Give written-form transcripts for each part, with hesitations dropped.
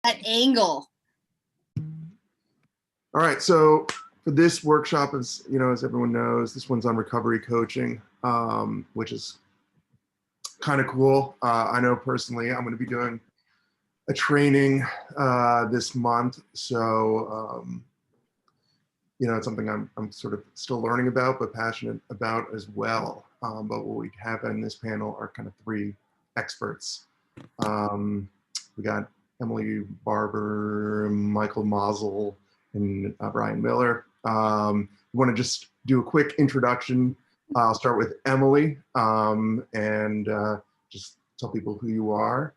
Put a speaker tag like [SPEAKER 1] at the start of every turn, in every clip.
[SPEAKER 1] That angle.
[SPEAKER 2] All right, so for this workshop, as as everyone knows, this one's on recovery coaching, which is kind of cool. I know personally I'm going to be doing a training this month, so it's something I'm sort of still learning about, but passionate about as well. But what we have in this panel are kind of three experts. We got Emili Barber, Michael Mazel, and Brian Miller. We want to just do a quick introduction. I'll start with Emili and just tell people who you are.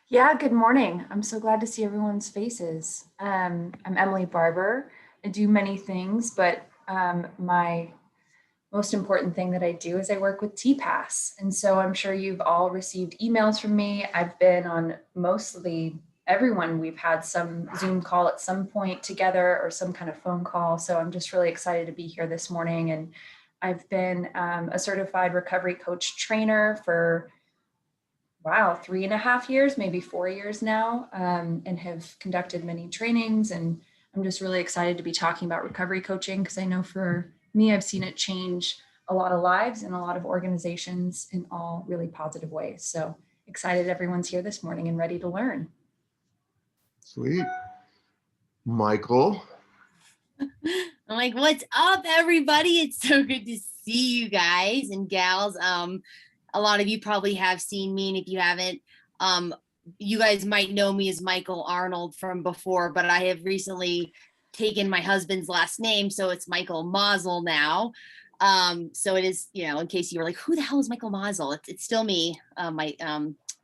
[SPEAKER 3] Yeah, good morning. I'm so glad to see everyone's faces. I'm Emili Barber. I do many things, but my most important thing that I do is I work with TPAS. And so I'm sure you've all received emails from me. I've been on mostly everyone. We've had some Zoom call at some point together or some kind of phone call. So I'm just really excited to be here this morning. And I've been a certified recovery coach trainer for 3.5 years, maybe 4 years now, and have conducted many trainings. And I'm just really excited to be talking about recovery coaching because I know for me, I've seen it change a lot of lives and a lot of organizations in all really positive ways. So excited everyone's here this morning and ready to learn.
[SPEAKER 2] Sweet. Michael.
[SPEAKER 1] I'm like, what's up, everybody? It's so good to see you guys and gals. A lot of you probably have seen me, and if you haven't, you guys might know me as Michael Arnold from before, but I have recently taken my husband's last name, so it's Michael Mazel now. So it is, in case you were like, who the hell is Michael Mazel? It's still me,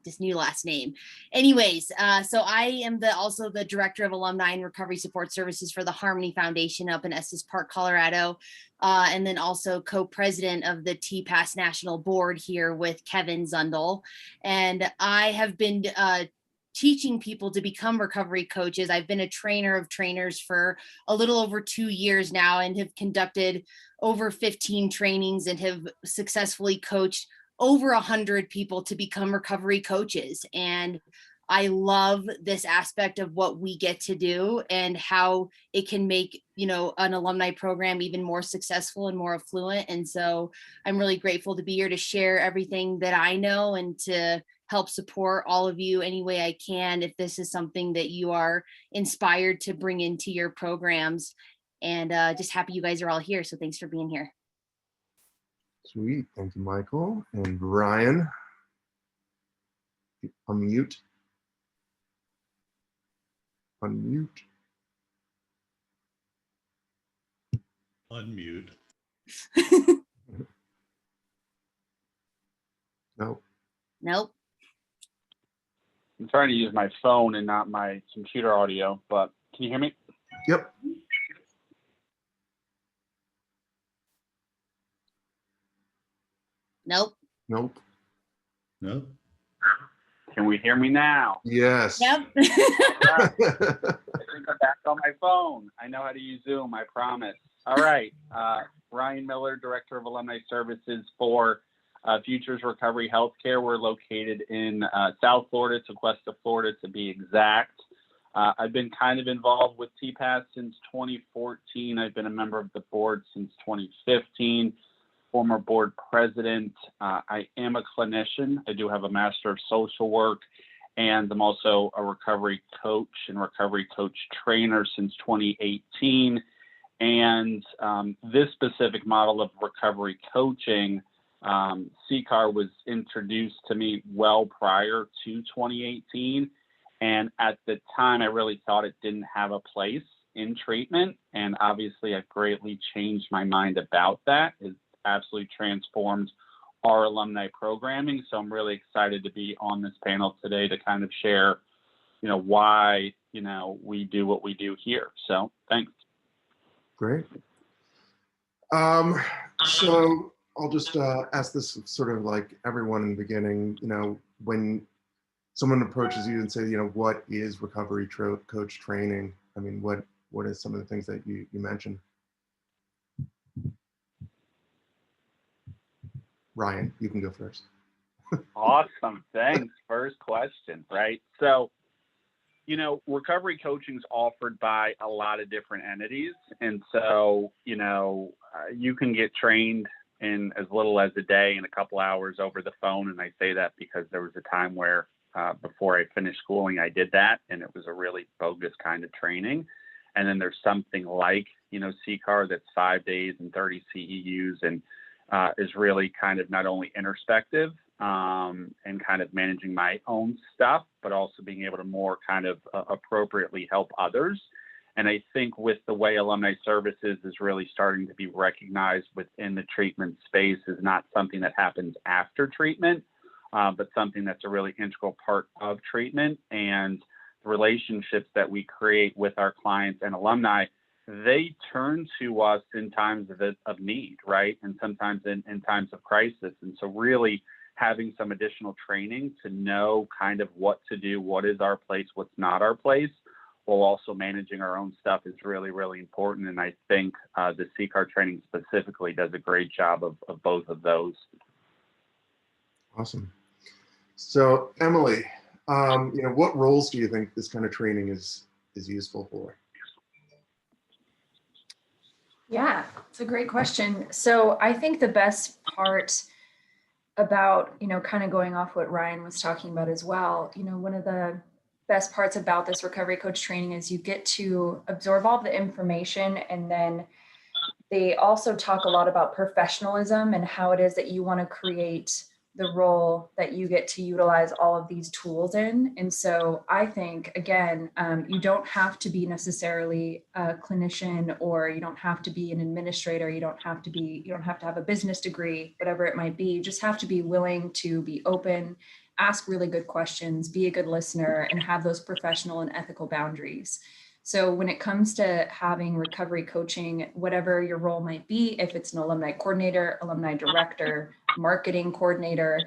[SPEAKER 1] this new last name. Anyways, so I am also the director of alumni and recovery support services for the Harmony Foundation up in Estes Park, Colorado. And then also co-president of the TPAS National Board here with Kevin Zundel. And I have been teaching people to become recovery coaches. I've been a trainer of trainers for a little over 2 years now and have conducted over 15 trainings and have successfully coached over 100 people to become recovery coaches. And I love this aspect of what we get to do and how it can make, an alumni program even more successful and more affluent. And so I'm really grateful to be here to share everything that I know and to help support all of you any way I can if this is something that you are inspired to bring into your programs. And just happy you guys are all here. So thanks for being here.
[SPEAKER 2] Sweet. Thank you, Michael. And Ryan, unmute. Unmute.
[SPEAKER 4] Unmute.
[SPEAKER 2] Nope.
[SPEAKER 1] Nope.
[SPEAKER 5] I'm trying to use my phone and not my computer audio, but can you hear me?
[SPEAKER 2] Yep.
[SPEAKER 1] Nope.
[SPEAKER 2] Nope.
[SPEAKER 4] Nope.
[SPEAKER 5] Can we hear me now?
[SPEAKER 2] Yes.
[SPEAKER 1] Yep.
[SPEAKER 5] I think I'm back on my phone. I know how to use Zoom, I promise. All right. Brian Miller, Director of Alumni Services for Futures Recovery Healthcare. We're located in South Florida, Tequesta, Florida, to be exact. I've been kind of involved with TPAS since 2014. I've been a member of the board since 2015. Former board president. I am a clinician. I do have a Master of Social Work, and I'm also a recovery coach and recovery coach trainer since 2018. And this specific model of recovery coaching, CCAR, was introduced to me well prior to 2018. And at the time, I really thought it didn't have a place in treatment. And obviously, I've greatly changed my mind about that. It's absolutely transformed our alumni programming. So I'm really excited to be on this panel today to kind of share, why, we do what we do here. So thanks.
[SPEAKER 2] Great. So I'll just ask this sort of like everyone in the beginning, when someone approaches you and say, what is recovery coach training? I mean, what is some of the things that you mentioned? Ryan, you can go first.
[SPEAKER 5] Awesome. Thanks. First question, right? So, recovery coaching is offered by a lot of different entities. And so, you can get trained in as little as a day and a couple hours over the phone. And I say that because there was a time where before I finished schooling, I did that, and it was a really bogus kind of training. And then there's something like, CCAR that's 5 days and 30 CEUs and is really kind of not only introspective and kind of managing my own stuff, but also being able to more kind of appropriately help others. And I think with the way alumni services is really starting to be recognized within the treatment space is not something that happens after treatment, but something that's a really integral part of treatment. And the relationships that we create with our clients and alumni, they turn to us in times of need, right? And sometimes in times of crisis. And so really having some additional training to know kind of what to do, what is our place, what's not our place, while also managing our own stuff is really, really important. And I think the CCAR training specifically does a great job of both of those.
[SPEAKER 2] Awesome. So Emily, what roles do you think this kind of training is useful for?
[SPEAKER 3] Yeah, it's a great question. So I think the best part about, kind of going off what Ryan was talking about as well, one of the best parts about this recovery coach training is you get to absorb all the information, and then they also talk a lot about professionalism and how it is that you want to create the role that you get to utilize all of these tools in. And so I think, again, you don't have to be necessarily a clinician, or you don't have to be an administrator. You don't have to have a business degree, whatever it might be. You just have to be willing to be open, ask really good questions, be a good listener, and have those professional and ethical boundaries. So when it comes to having recovery coaching, whatever your role might be, if it's an alumni coordinator, alumni director, marketing coordinator,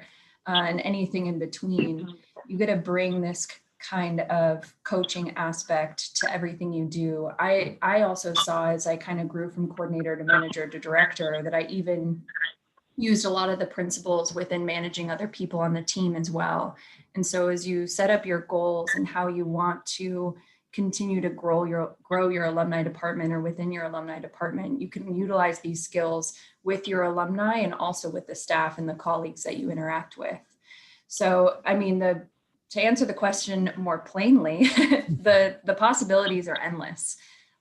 [SPEAKER 3] and anything in between, you get to bring this kind of coaching aspect to everything you do. I also saw, as I kind of grew from coordinator to manager to director, that I even used a lot of the principles within managing other people on the team as well. And so as you set up your goals and how you want to continue to grow your alumni department, or within your alumni department, you can utilize these skills with your alumni and also with the staff and the colleagues that you interact with. So, I mean, to answer the question more plainly, the possibilities are endless.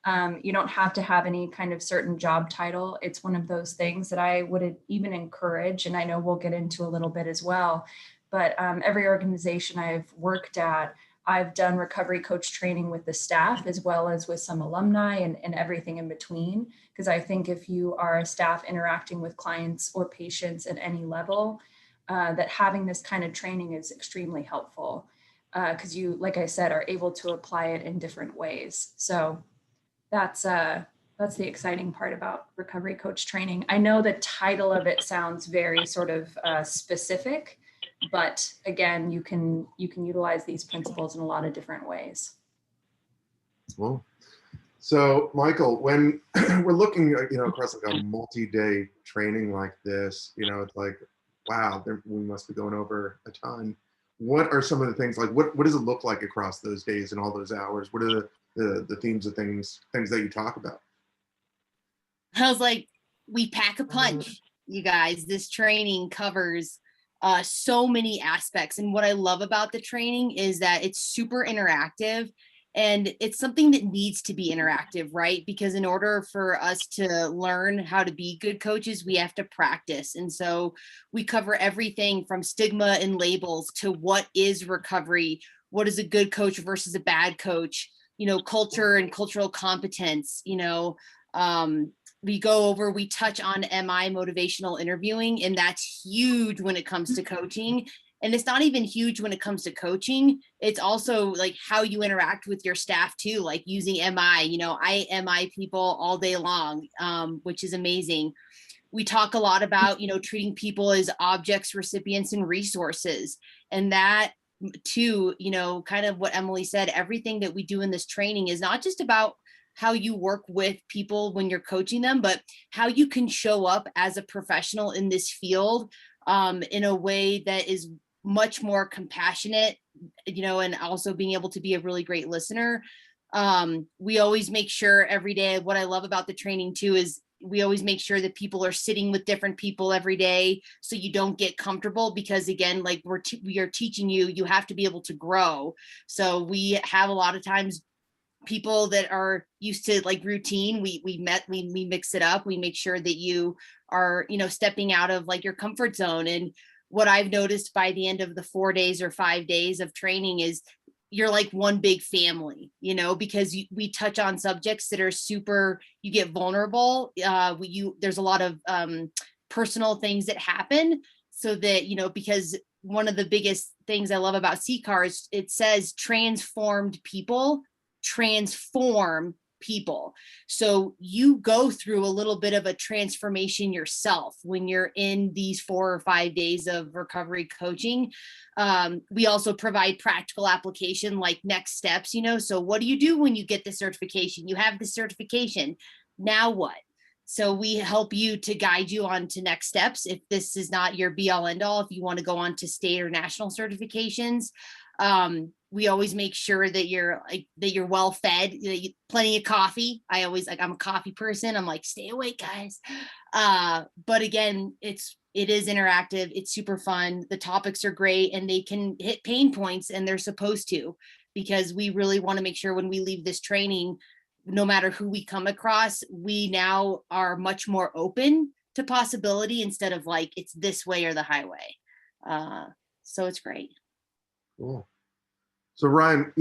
[SPEAKER 3] You don't have to have any kind of certain job title. It's one of those things that I would even encourage, and I know we'll get into a little bit as well, but every organization I've worked at, I've done recovery coach training with the staff as well as with some alumni and everything in between. Because I think if you are a staff interacting with clients or patients at any level, that having this kind of training is extremely helpful, because you, like I said, are able to apply it in different ways. So that's the exciting part about recovery coach training. I know the title of it sounds very sort of specific, but again, you can utilize these principles in a lot of different ways.
[SPEAKER 2] Well, so Michael, when we're looking, across like a multi-day training like this, it's like, wow, we must be going over a ton. What are some of the things, like what does it look like across those days and all those hours? What are the themes of things that you talk about?
[SPEAKER 1] I was like, we pack a punch, you guys. This training covers so many aspects. And what I love about the training is that it's super interactive, and it's something that needs to be interactive, right? Because in order for us to learn how to be good coaches, we have to practice. And so we cover everything from stigma and labels to what is recovery, what is a good coach versus a bad coach, culture and cultural competence, we touch on MI, motivational interviewing, and that's huge when it comes to coaching. And it's not even huge when it comes to coaching. It's also like how you interact with your staff too, like using MI. I MI people all day long, which is amazing. We talk a lot about, treating people as objects, recipients, and resources. And that too, kind of what Emily said, everything that we do in this training is not just about how you work with people when you're coaching them, but how you can show up as a professional in this field in a way that is much more compassionate, and also being able to be a really great listener. We always make sure every day, what I love about the training too is we always make sure that people are sitting with different people every day, so you don't get comfortable, because again, like we are teaching you, you have to be able to grow. So we have a lot of times people that are used to like routine, we mix it up. We make sure that you are, stepping out of like your comfort zone. And what I've noticed by the end of the 4 days or 5 days of training is you're like one big family, because we touch on subjects that are super, you get vulnerable. There's a lot of personal things that happen, so that, because one of the biggest things I love about CCAR is it says transformed people transform people. So you go through a little bit of a transformation yourself when you're in these 4 or 5 days of recovery coaching. We also provide practical application, like next steps, so what do you do when you get the certification? You have the certification. Now what? So we help you to guide you on to next steps. If this is not your be all end all, if you want to go on to state or national certifications, we always make sure that you're well fed, plenty of coffee. I'm a coffee person. I'm like, stay awake, guys. But again, it is interactive. It's super fun. The topics are great, and they can hit pain points, and they're supposed to, because we really want to make sure when we leave this training, no matter who we come across, we now are much more open to possibility, instead of like, it's this way or the highway. So it's great.
[SPEAKER 2] Cool. So Ryan,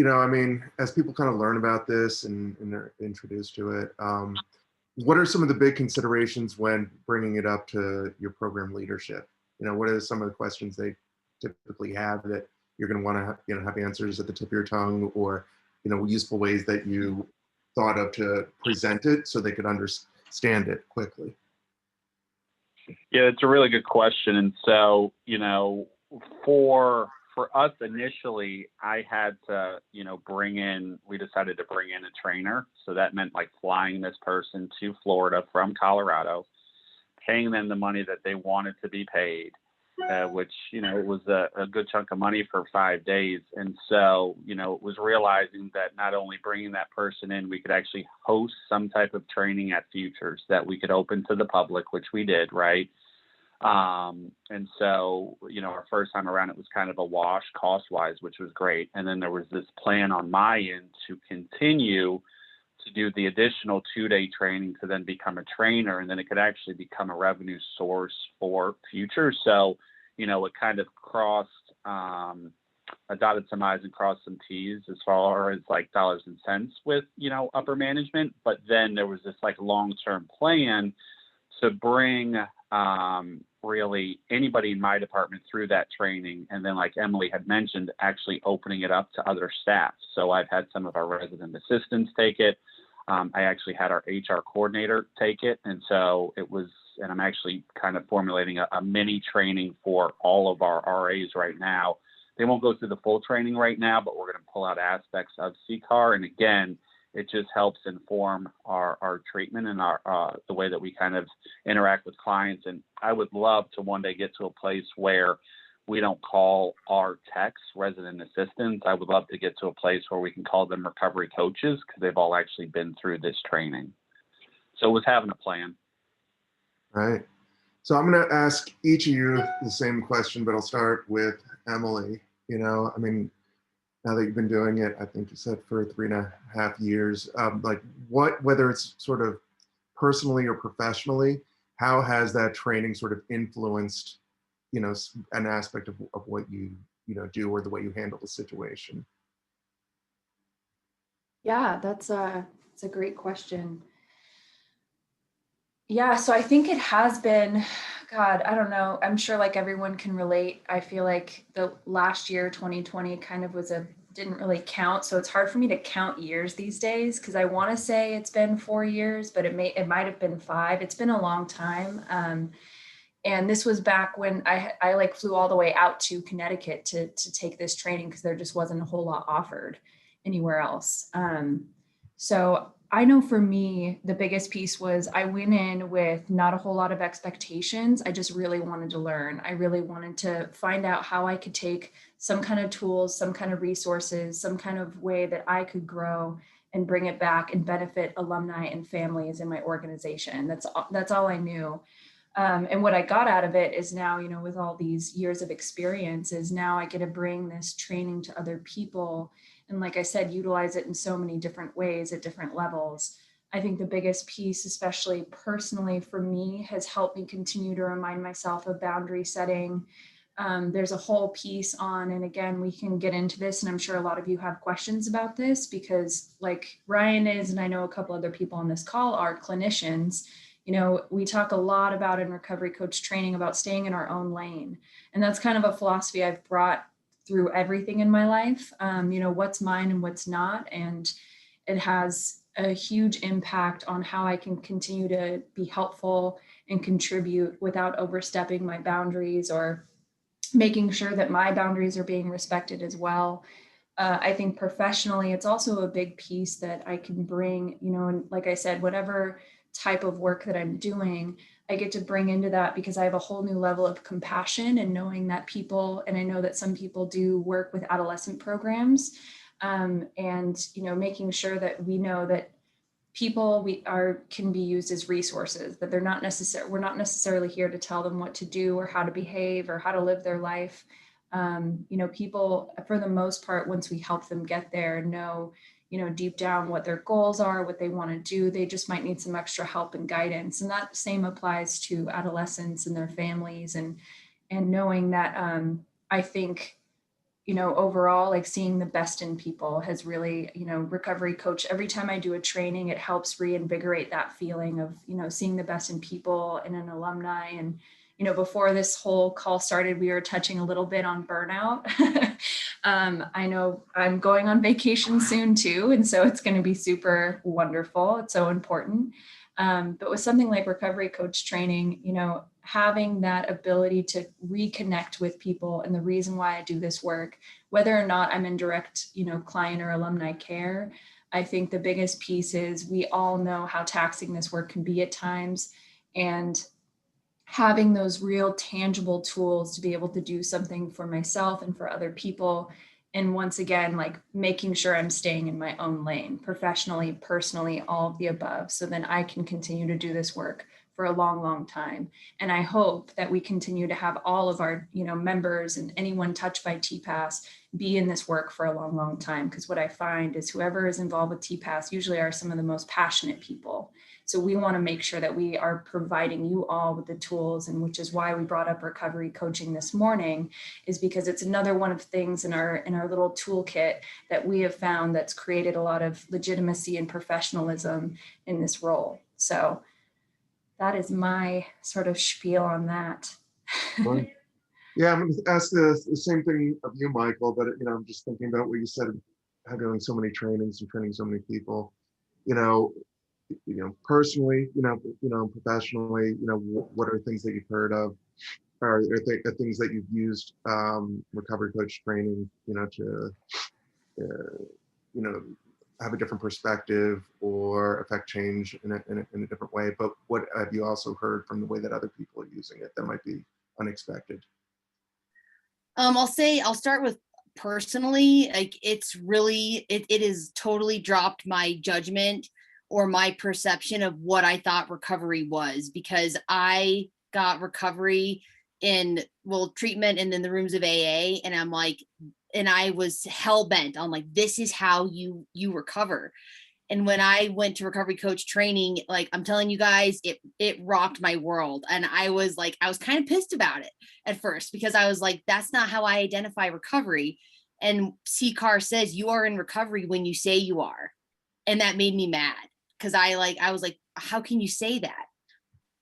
[SPEAKER 2] as people kind of learn about this and they're introduced to it, what are some of the big considerations when bringing it up to your program leadership? What are some of the questions they typically have that you're going to want to have answers at the tip of your tongue, or useful ways that you thought of to present it so they could understand it quickly?
[SPEAKER 5] Yeah, it's a really good question. And so, for us initially, I had to, we decided to bring in a trainer. So that meant like flying this person to Florida from Colorado, paying them the money that they wanted to be paid, which, it was a good chunk of money for 5 days. And so, it was realizing that not only bringing that person in, we could actually host some type of training at Futures that we could open to the public, which we did, right? And so, our first time around, it was kind of a wash cost-wise, which was great. And then there was this plan on my end to continue to do the additional 2-day training to then become a trainer, and then it could actually become a revenue source for Future. So, it kind of crossed, I dotted some I's and crossed some T's as far as like dollars and cents with, upper management. But then there was this like long-term plan to bring really anybody in my department through that training. And then, like Emily had mentioned, actually opening it up to other staff. So I've had some of our resident assistants take it. I actually had our HR coordinator take it. And so and I'm actually kind of formulating a mini training for all of our RAs right now. They won't go through the full training right now, but we're going to pull out aspects of CCAR. And again, it just helps inform our treatment and the way that we kind of interact with clients. And I would love to one day get to a place where we don't call our techs resident assistants. I would love to get to a place where we can call them recovery coaches, because they've all actually been through this training. So it was having a plan.
[SPEAKER 2] Right. So I'm going to ask each of you the same question, but I'll start with Emily. Now that you've been doing it, I think you said for 3.5 years, whether it's sort of personally or professionally, how has that training sort of influenced, an aspect of what you, do, or the way you handle the situation?
[SPEAKER 3] Yeah, that's it's a great question. Yeah, so I think it has been, God, I don't know. I'm sure like everyone can relate. I feel like the last year, 2020, kind of didn't really count. So it's hard for me to count years these days, because I want to say it's been 4 years, but it might have been 5. It's been a long time. And this was back when I like flew all the way out to Connecticut to take this training, because there just wasn't a whole lot offered anywhere else. So I know for me, the biggest piece was I went in with not a whole lot of expectations. I just really wanted to learn. I really wanted to find out how I could take some kind of tools, some kind of resources, some kind of way that I could grow and bring it back and benefit alumni and families in my organization. That's all I knew. And what I got out of it is now, you know, with all these years of experience, is now I get to bring this training to other people. And like I said, utilize it in so many different ways at different levels. I think the biggest piece, especially personally for me, has helped me continue to remind myself of boundary setting. There's a whole piece on, and again, we can get into this, and I'm sure a lot of you have questions about this because like Ryan is, and I know a couple other people on this call are clinicians. You know, we talk a lot about in recovery coach training about staying in our own lane. And that's kind of a philosophy I've brought through everything in my life. You know, what's mine and what's not. And it has a huge impact on how I can continue to be helpful and contribute without overstepping my boundaries or making sure that my boundaries are being respected as well. I think professionally, it's also a big piece that I can bring, you know, and like I said, whatever type of work that I'm doing, I get to bring into that because I have a whole new level of compassion and knowing that people, and I know that some people do work with adolescent programs, and, you know, making sure that we know that people can be used as resources, that we're not necessarily here to tell them what to do or how to behave or how to live their life. You know, people for the most part, once we help them get there, know, you know, deep down what their goals are, what they want to do. They just might need some extra help and guidance. And that same applies to adolescents and their families, and knowing that, I think, you know, overall, like seeing the best in people has really, you know, recovery coach, every time I do a training, it helps reinvigorate that feeling of, you know, seeing the best in people and an alumni. And, you know, before this whole call started, we were touching a little bit on burnout. I know I'm going on vacation soon too. And so it's going to be super wonderful. It's so important. But with something like recovery coach training, you know, having that ability to reconnect with people, and the reason why I do this work, whether or not I'm in direct, you know, client or alumni care, I think the biggest piece is we all know how taxing this work can be at times, and having those real tangible tools to be able to do something for myself and for other people. And once again, like making sure I'm staying in my own lane, professionally, personally, all of the above, so then I can continue to do this work for a long, long time. And I hope that we continue to have all of our, you know, members and anyone touched by TPAS be in this work for a long, long time. Because what I find is whoever is involved with TPAS usually are some of the most passionate people. So we want to make sure that we are providing you all with the tools, and which is why we brought up recovery coaching this morning, is because it's another one of things in our little toolkit that we have found that's created a lot of legitimacy and professionalism in this role. So that is my sort of spiel on that.
[SPEAKER 2] Fine. Yeah, I'm going to ask the same thing of you, Michael, but you know, I'm just thinking about what you said, having so many trainings and training so many people. You know, personally, professionally, you know, what are things that you've heard of, or are things that you've used recovery coach training, you know, to, you know, have a different perspective or affect change in a different way. But what have you also heard from the way that other people are using it that might be unexpected?
[SPEAKER 1] I'll start with personally, like it's really, it has totally dropped my judgment or my perception of what I thought recovery was, because I got recovery in, well, treatment and in the rooms of AA. And I'm like, and I was hell bent on like, this is how you recover. And when I went to recovery coach training, like I'm telling you guys, it rocked my world. And I was kind of pissed about it at first, because I was like, that's not how I identify recovery. And CCAR says you are in recovery when you say you are. And that made me mad, because I was like, how can you say that?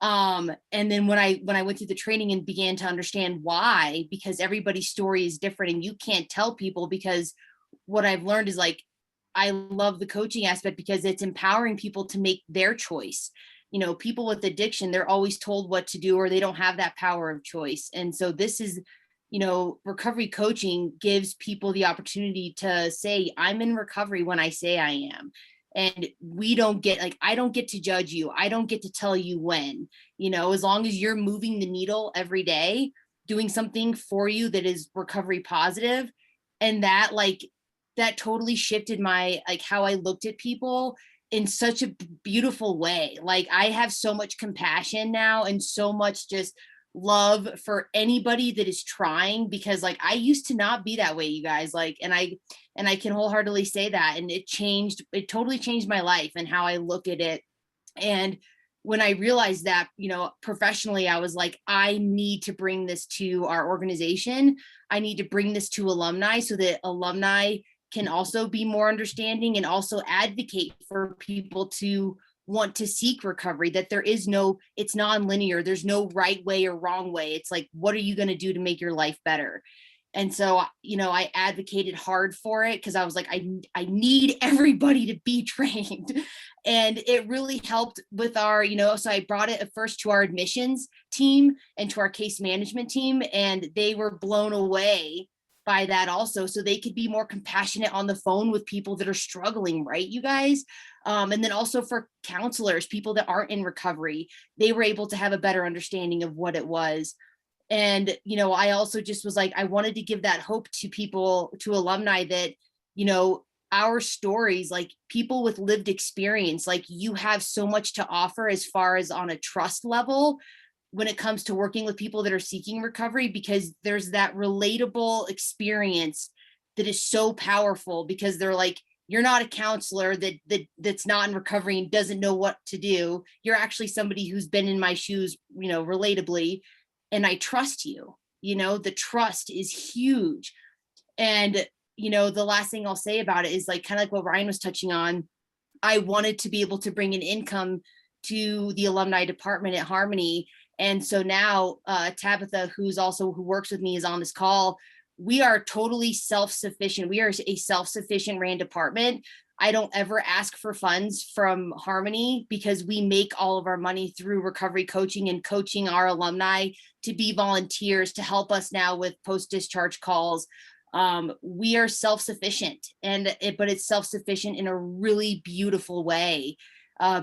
[SPEAKER 1] And then when I went through the training and began to understand why, because everybody's story is different and you can't tell people, because what I've learned is like, I love the coaching aspect because it's empowering people to make their choice. You know, people with addiction, they're always told what to do, or they don't have that power of choice. And so this is, you know, recovery coaching gives people the opportunity to say, I'm in recovery when I say I am. And we don't get, like, I don't get to judge you. I don't get to tell you when, as long as you're moving the needle every day, doing something for you that is recovery positive. And that totally shifted my, like, how I looked at people in such a beautiful way. Like, I have so much compassion now and so much just love for anybody that is trying, because like I used to not be that way, you guys, like, and I can wholeheartedly say that. And it totally changed my life and how I look at it. And when I realized that, professionally, I was like, I need to bring this to our organization. I need to bring this to alumni so that alumni can also be more understanding and also advocate for people to want to seek recovery, that it's non-linear. There's no right way or wrong way. It's like, what are you going to do to make your life better? And so, I advocated hard for it because I was like, I need everybody to be trained. And it really helped with our, so I brought it at first to our admissions team and to our case management team, and they were blown away by that also. So they could be more compassionate on the phone with people that are struggling, right, you guys? And then also for counselors, people that aren't in recovery, they were able to have a better understanding of what it was. And, I also just was like, I wanted to give that hope to people, to alumni, that, our stories, like people with lived experience, like you have so much to offer as far as on a trust level when it comes to working with people that are seeking recovery, because there's that relatable experience that is so powerful, because they're like, you're not a counselor that's not in recovery and doesn't know what to do. You're actually somebody who's been in my shoes, relatably, and I trust you. The trust is huge. And, the last thing I'll say about it is like, kind of like what Ryan was touching on. I wanted to be able to bring an income to the alumni department at Harmony. And so now Tabitha, who works with me, is on this call. We are totally self-sufficient. We are a self-sufficient RAND department. I don't ever ask for funds from Harmony because we make all of our money through recovery coaching and coaching our alumni to be volunteers to help us now with post-discharge calls. We are self-sufficient, but it's self-sufficient in a really beautiful way.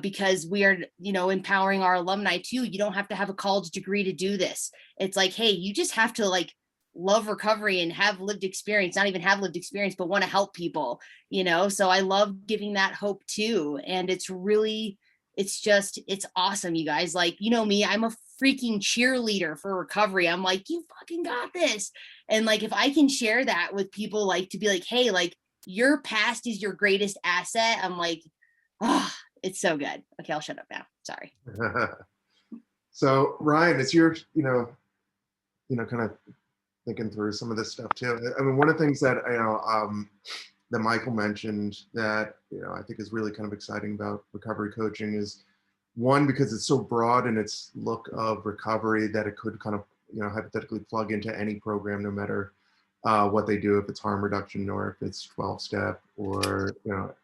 [SPEAKER 1] Because we are, empowering our alumni too. You don't have to have a college degree to do this. It's like, hey, you just have to like love recovery and have lived experience, not even have lived experience, but want to help people, so I love giving that hope too. And it's awesome, you guys. Like, me, I'm a freaking cheerleader for recovery. I'm like, you fucking got this. And like, if I can share that with people, like to be like, hey, like your past is your greatest asset. I'm like, oh, it's so good. Okay, I'll shut up now. Sorry.
[SPEAKER 2] So Ryan, it's your, kind of thinking through some of this stuff too. I mean, one of the things that that Michael mentioned that I think is really kind of exciting about recovery coaching is, one, because it's so broad in its look of recovery that it could kind of hypothetically plug into any program, no matter what they do, if it's harm reduction or if it's 12-step or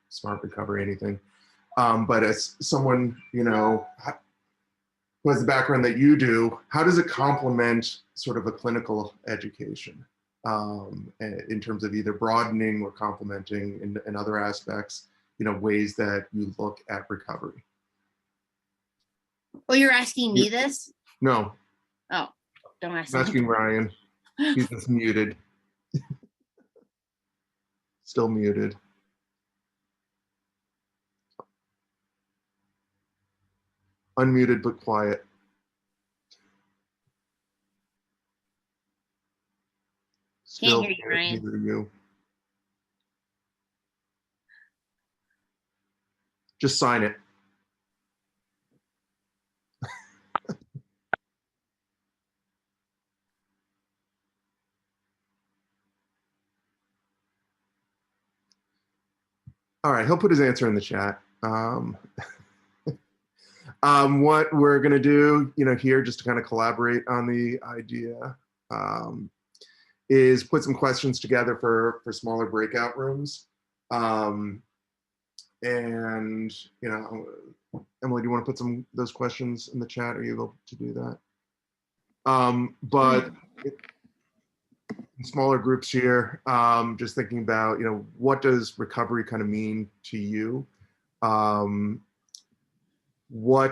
[SPEAKER 2] smart recovery, anything. But as someone who has the background that you do, how does it complement sort of a clinical education in terms of either broadening or complementing in other aspects, ways that you look at recovery?
[SPEAKER 1] Well, you're asking me this?
[SPEAKER 2] No.
[SPEAKER 1] Oh, don't ask
[SPEAKER 2] I'm
[SPEAKER 1] me.
[SPEAKER 2] asking Ryan. He's just muted. Still muted. Unmuted but quiet. Still
[SPEAKER 1] Can't hear you, Ryan.
[SPEAKER 2] neither you. Just sign it. All right, he'll put his answer in the chat. What we're gonna do, here, just to kind of collaborate on the idea, is put some questions together for smaller breakout rooms. And Emily, do you want to put those questions in the chat? Are you able to do that? But in smaller groups here, just thinking about, what does recovery kind of mean to you? What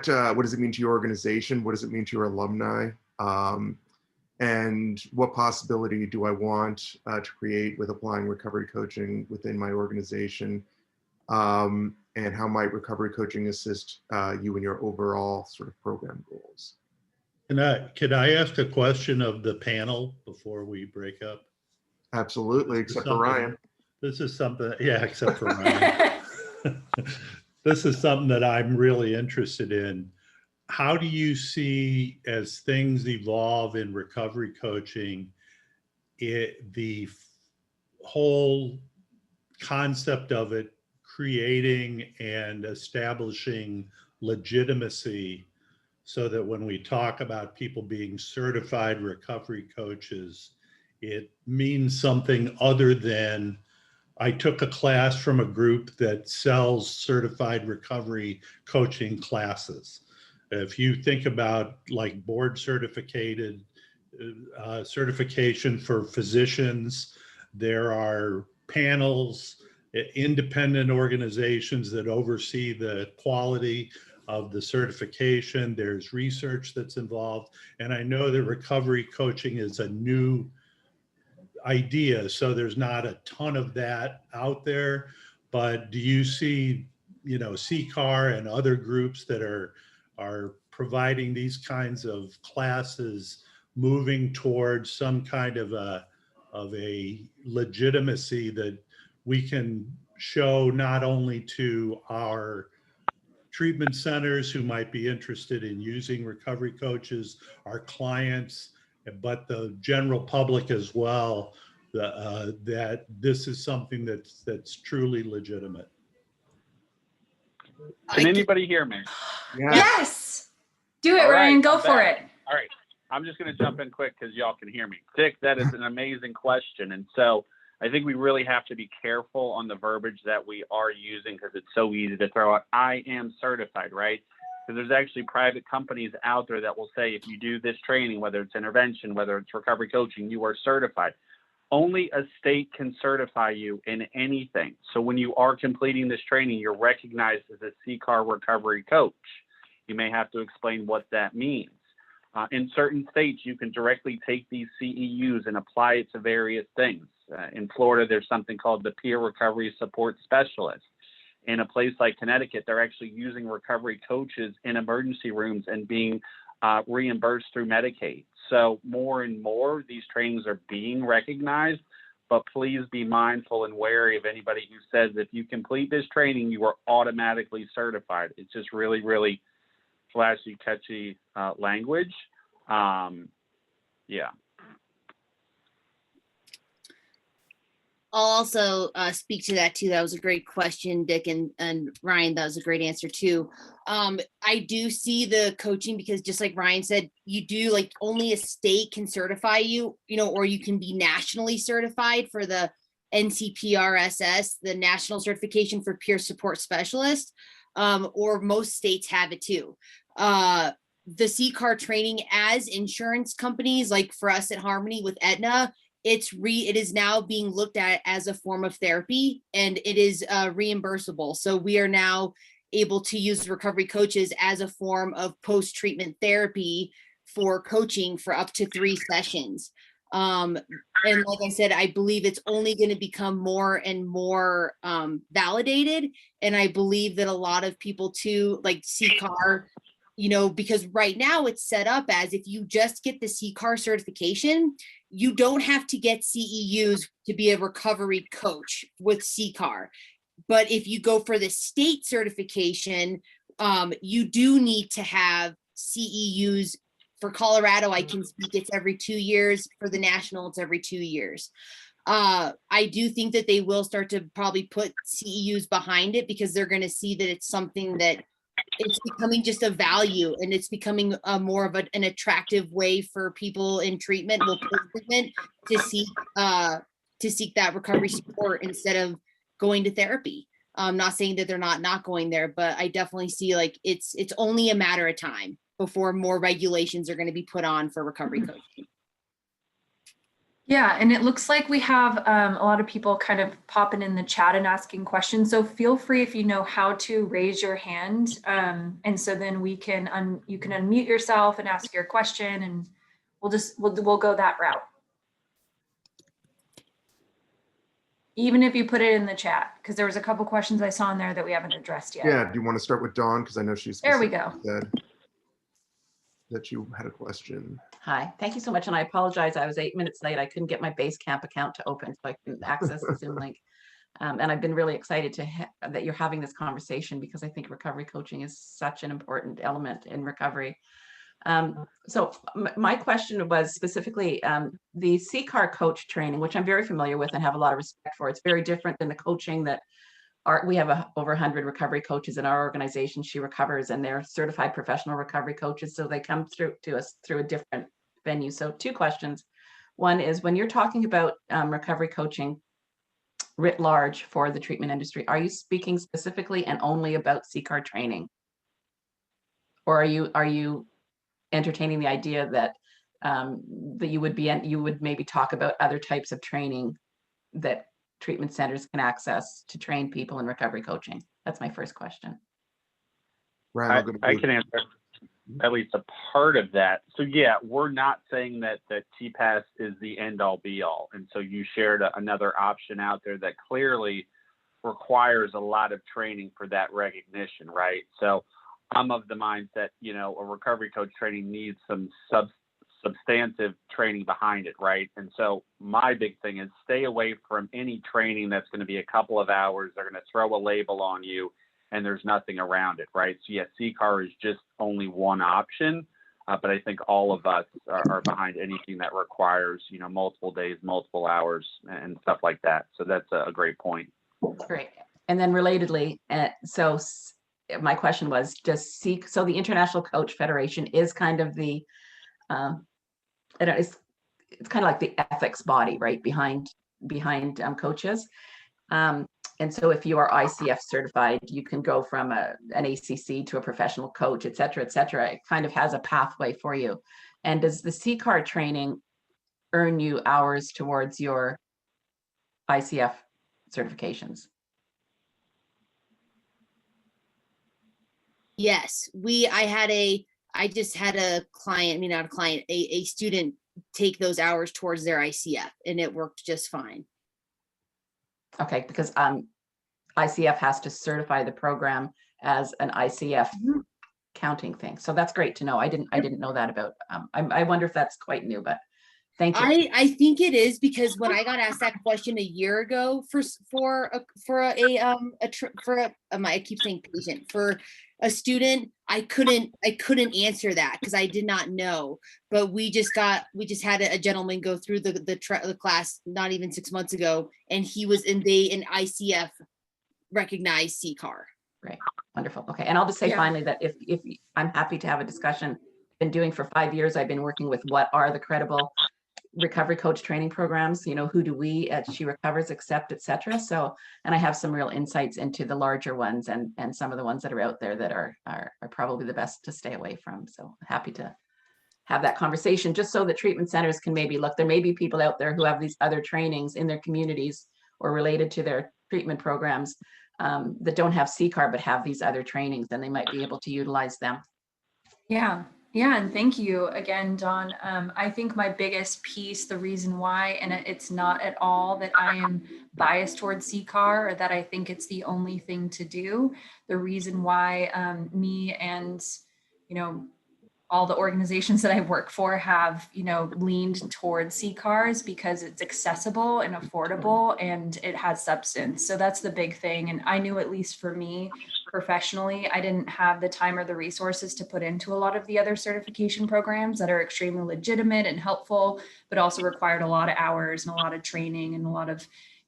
[SPEAKER 2] does it mean to your organization? What does it mean to your alumni? And what possibility do I want to create with applying recovery coaching within my organization? And how might recovery coaching assist you in your overall sort of program goals?
[SPEAKER 4] Could I ask a question of the panel before we break up?
[SPEAKER 2] Absolutely, except for Ryan.
[SPEAKER 4] This is something, yeah, except for Ryan. This is something that I'm really interested in. How do you see, as things evolve in recovery coaching, the whole concept of it creating and establishing legitimacy, so that when we talk about people being certified recovery coaches, it means something other than I took a class from a group that sells certified recovery coaching classes. If you think about like board certification for physicians, there are panels, independent organizations that oversee the quality of the certification. There's research that's involved. And I know that recovery coaching is a new idea, so there's not a ton of that out there. But do you see, CCAR and other groups that are providing these kinds of classes moving towards some kind of a legitimacy that we can show not only to our treatment centers who might be interested in using recovery coaches, our clients, but the general public as well, that this is something that's truly legitimate?
[SPEAKER 5] Can anybody hear me?
[SPEAKER 3] Yes. Do it,
[SPEAKER 5] All right,
[SPEAKER 3] Ryan. Go
[SPEAKER 5] I'm
[SPEAKER 3] for
[SPEAKER 5] back.
[SPEAKER 3] it.
[SPEAKER 5] All right. I'm just going to jump in quick because y'all can hear me. Dick, that is an amazing question. And so I think we really have to be careful on the verbiage that we are using, because it's so easy to throw out, I am certified, right? Because there's actually private companies out there that will say, if you do this training, whether it's intervention, whether it's recovery coaching, you are certified. Only a state can certify you in anything. So when you are completing this training, you're recognized as a CCAR recovery coach. You may have to explain what that means. In certain states, you can directly take these CEUs and apply it to various things. In Florida, there's something called the Peer Recovery Support Specialist. In a place like Connecticut, they're actually using recovery coaches in emergency rooms and being reimbursed through Medicaid. So more and more, these trainings are being recognized, but please be mindful and wary of anybody who says if you complete this training, you are automatically certified. It's just really, really flashy, catchy language. Yeah.
[SPEAKER 1] I'll also speak to that too. That was a great question, Dick, and Ryan, that was a great answer too. I do see the coaching, because just like Ryan said, you do, like, only a state can certify you, or you can be nationally certified for the NCPRSS, the National Certification for Peer Support Specialist, or most states have it too. The CCAR training, as insurance companies, like for us at Harmony with Aetna, it is now being looked at as a form of therapy, and it is reimbursable. So we are now able to use recovery coaches as a form of post-treatment therapy for coaching for up to 3 sessions. And like I said, I believe it's only going to become more and more validated. And I believe that a lot of people too, like CCAR, because right now it's set up as, if you just get the CCAR certification, you don't have to get CEUs to be a recovery coach with CCAR. But if you go for the state certification, you do need to have CEUs. For Colorado, I can speak, it's every 2 years. For the national, it's every 2 years. I do think that they will start to probably put CEUs behind it, because they're going to see that it's something that it's becoming just a value, and it's becoming more of an attractive way for people in treatment, to seek that recovery support instead of going to therapy. I'm not saying that they're not going there, but I definitely see, like, it's only a matter of time before more regulations are going to be put on for recovery coaching.
[SPEAKER 3] Yeah, and it looks like we have a lot of people kind of popping in the chat and asking questions. So feel free if you know how to raise your hand, and so then we can you can unmute yourself and ask your question, and we'll go that route. Even if you put it in the chat, because there was a couple questions I saw in there that we haven't addressed yet.
[SPEAKER 2] Yeah, do you want to start with Dawn? Because I know she's
[SPEAKER 3] There we go.
[SPEAKER 2] said that you had a question.
[SPEAKER 6] Hi, thank you so much. And I apologize, I was 8 minutes late. I couldn't get my Basecamp account to open, so I couldn't access the Zoom link. And I've been really excited that you're having this conversation, because I think recovery coaching is such an important element in recovery. So my question was specifically the CCAR coach training, which I'm very familiar with and have a lot of respect for. It's very different than the coaching that we have over 100 recovery coaches in our organization, She Recovers, and they're certified professional recovery coaches. So they come through to us through a different venue. So 2 questions. One is, when you're talking about recovery coaching writ large for the treatment industry, are you speaking specifically and only about CCAR training? Or are you entertaining the idea that that you would maybe talk about other types of training that treatment centers can access to train people in recovery coaching? That's my first question.
[SPEAKER 2] Ryan,
[SPEAKER 5] I can answer at least a part of that. So yeah, we're not saying that TPAS is the end all be all. And so you shared another option out there that clearly requires a lot of training for that recognition, right? So I'm of the mindset, you know, a recovery coach training needs some substantive training behind it, right? And so my big thing is stay away from any training that's going to be a couple of hours. They're going to throw a label on you and there's nothing around it, right? So yeah, CCAR is just only one option, but I think all of us are behind anything that requires, you know, multiple days, multiple hours and stuff like that. So that's a great point.
[SPEAKER 6] Great. And then relatedly, so my question was, so the International Coach Federation is kind of the, it's kind of like the ethics body, right, behind coaches. And so if you are ICF certified, you can go from an ACC to a professional coach, et cetera, et cetera. It kind of has a pathway for you. And does the CCAR training earn you hours towards your ICF certifications?
[SPEAKER 1] Yes, I just had a client, I mean, not a client, a student take those hours towards their ICF, and it worked just fine.
[SPEAKER 6] Okay, because ICF has to certify the program as an ICF counting thing. So that's great to know. I didn't know that about. I wonder if that's quite new, but thank you.
[SPEAKER 1] I think it is, because when I got asked that question a year ago I keep saying patient, for a student, I couldn't answer that because I did not know. But we just had a gentleman go through the class not even 6 months ago, and he was in ICF recognized CCAR.
[SPEAKER 6] Great, wonderful. Okay, and I'll just say finally that if I'm happy to have a discussion. Been doing for 5 years. I've been working with what are the credible recovery coach training programs, you know, who do we at She Recovers accept, et cetera. So, and I have some real insights into the larger ones and some of the ones that are out there that are probably the best to stay away from. So happy to have that conversation, just so that treatment centers can maybe look, there may be people out there who have these other trainings in their communities or related to their treatment programs that don't have CCAR, but have these other trainings, and they might be able to utilize them.
[SPEAKER 3] Yeah, and thank you again, Dawn. I think my biggest piece, the reason why, and it's not at all that I am biased towards CCAR or that I think it's the only thing to do. The reason why me and, you know, all the organizations that I work for have, you know, leaned towards CCARs because it's accessible and affordable and it has substance. So that's the big thing. And I knew, at least for me professionally, I didn't have the time or the resources to put into a lot of the other certification programs that are extremely legitimate and helpful, but also required a lot of hours and a lot of training and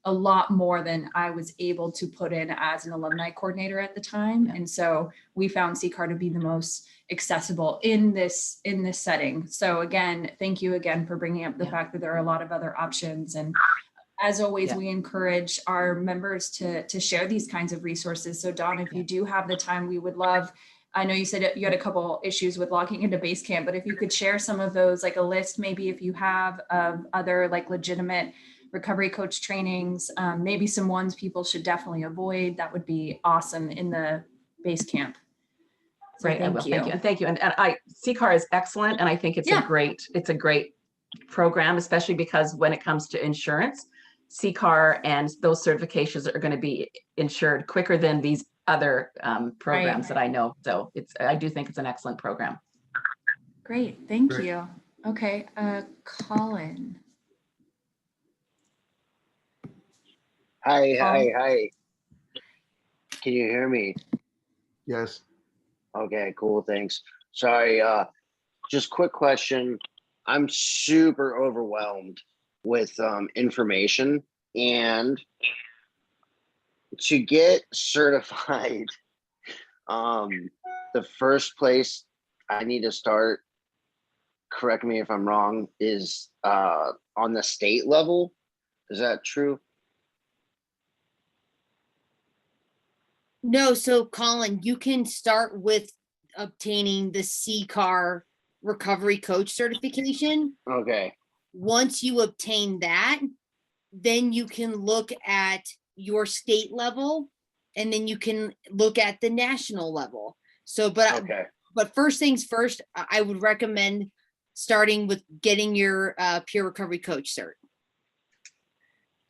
[SPEAKER 3] a lot more than I was able to put in as an alumni coordinator at the time. And so we found CCAR to be the most accessible in this setting. So again, thank you again for bringing up the fact that there are a lot of other options. And as always, we encourage our members to share these kinds of resources. So Dawn, if you do have the time, we would love I know you said you had a couple issues with logging into Basecamp, but if you could share some of those, like a list, maybe if you have of other like legitimate recovery coach trainings, maybe some ones people should definitely avoid, that would be awesome in the Basecamp. So
[SPEAKER 6] Right, I will.
[SPEAKER 3] thank
[SPEAKER 6] Thank you.
[SPEAKER 3] you.
[SPEAKER 6] And thank you. And CCAR is excellent. And I think it's
[SPEAKER 3] Yeah.
[SPEAKER 6] it's a great program, especially because when it comes to insurance, CCAR and those certifications are going to be insured quicker than these other programs that I know. So I do think it's an excellent program.
[SPEAKER 3] Great, thank
[SPEAKER 2] Great.
[SPEAKER 3] you. Okay, Colin.
[SPEAKER 7] Hi. Can you hear me?
[SPEAKER 2] Yes.
[SPEAKER 7] Okay, cool. Thanks. Sorry. Just quick question. I'm super overwhelmed with information, and to get certified, the first place I need to start, correct me if I'm wrong, is on the state level. Is that true?
[SPEAKER 1] No, so Colin, you can start with obtaining the CCAR recovery coach certification.
[SPEAKER 7] Okay.
[SPEAKER 1] Once you obtain that, then you can look at your state level, and then you can look at the national level. So,
[SPEAKER 7] Okay.
[SPEAKER 1] but first things first, I would recommend starting with getting your peer recovery coach cert.